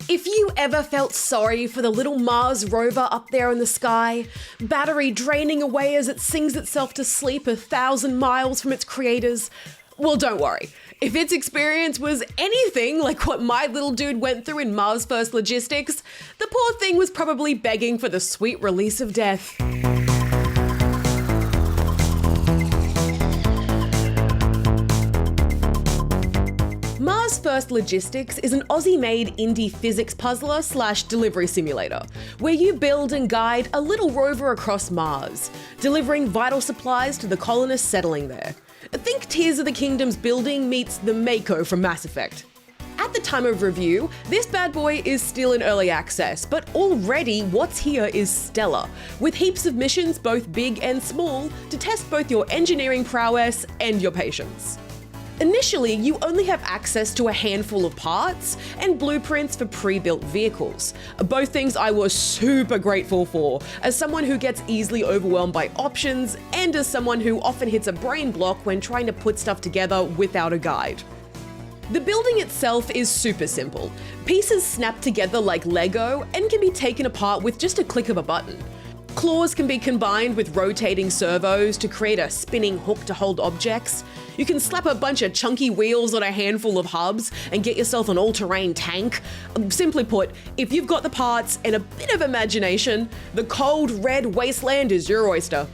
If you ever felt sorry for the little Mars rover up there in the sky, battery draining away as it sings itself to sleep 1,000 miles from its creators, well, don't worry. If its experience was anything like what my little dude went through in Mars First Logistics, the poor thing was probably begging for the sweet release of death. Mars First Logistics is an Aussie-made indie physics puzzler / delivery simulator, where you build and guide a little rover across Mars, delivering vital supplies to the colonists settling there. Think Tears of the Kingdom's building meets the Mako from Mass Effect. At the time of review, this bad boy is still in early access, but already what's here is stellar, with heaps of missions both big and small to test both your engineering prowess and your patience. Initially, you only have access to a handful of parts and blueprints for pre-built vehicles, both things I was super grateful for, as someone who gets easily overwhelmed by options and as someone who often hits a brain block when trying to put stuff together without a guide. The building itself is super simple. Pieces snap together like Lego and can be taken apart with just a click of a button. Claws can be combined with rotating servos to create a spinning hook to hold objects. You can slap a bunch of chunky wheels on a handful of hubs and get yourself an all-terrain tank. Simply put, if you've got the parts and a bit of imagination, the cold, red wasteland is your oyster.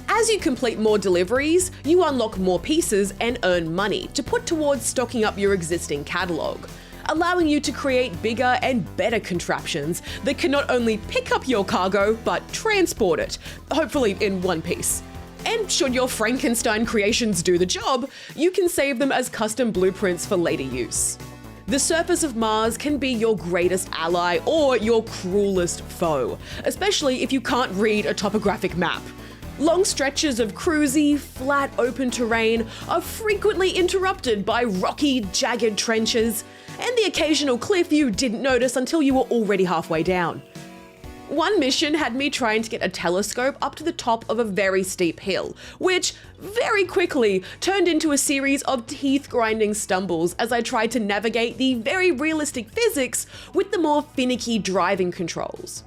As you complete more deliveries, you unlock more pieces and earn money to put towards stocking up your existing catalogue, allowing you to create bigger and better contraptions that can not only pick up your cargo, but transport it, hopefully in one piece. And should your Frankenstein creations do the job, you can save them as custom blueprints for later use. The surface of Mars can be your greatest ally or your cruelest foe, especially if you can't read a topographic map. Long stretches of cruisy, flat, open terrain are frequently interrupted by rocky, jagged trenches, and the occasional cliff you didn't notice until you were already halfway down. One mission had me trying to get a telescope up to the top of a very steep hill, which very quickly turned into a series of teeth-grinding stumbles as I tried to navigate the very realistic physics with the more finicky driving controls.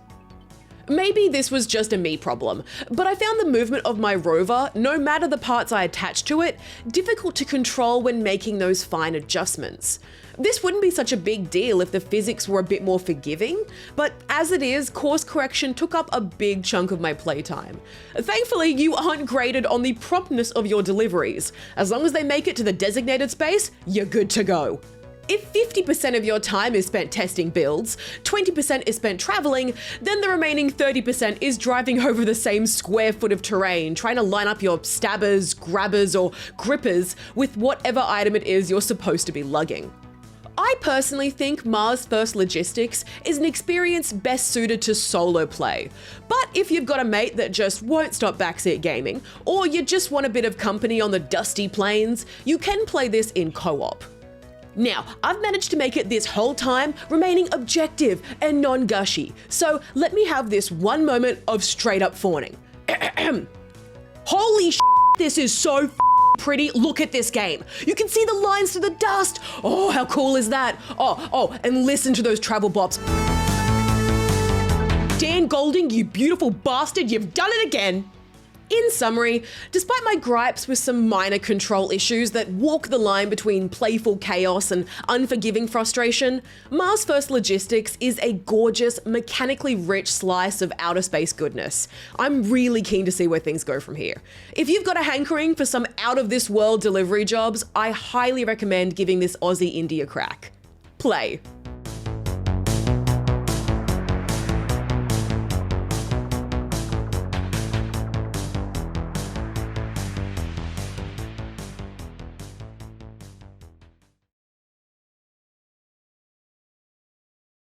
Maybe this was just a me problem, but I found the movement of my rover, no matter the parts I attached to it, difficult to control when making those fine adjustments. This wouldn't be such a big deal if the physics were a bit more forgiving, but as it is, course correction took up a big chunk of my playtime. Thankfully, you aren't graded on the promptness of your deliveries. As long as they make it to the designated space, you're good to go. If 50% of your time is spent testing builds, 20% is spent traveling, then the remaining 30% is driving over the same square foot of terrain, trying to line up your stabbers, grabbers, or grippers with whatever item it is you're supposed to be lugging. I personally think Mars First Logistics is an experience best suited to solo play. But if you've got a mate that just won't stop backseat gaming, or you just want a bit of company on the dusty plains, you can play this in co-op. Now, I've managed to make it this whole time remaining objective and non-gushy, so let me have this one moment of straight up fawning. Holy shit, this is so pretty. Look at this game. You can see the lines through the dust. Oh, how cool is that? Oh, and listen to those travel bops. Dan Golding, you beautiful bastard, you've done it again. In summary, despite my gripes with some minor control issues that walk the line between playful chaos and unforgiving frustration, Mars First Logistics is a gorgeous, mechanically rich slice of outer space goodness. I'm really keen to see where things go from here. If you've got a hankering for some out-of-this-world delivery jobs, I highly recommend giving this Aussie indie a crack. Play.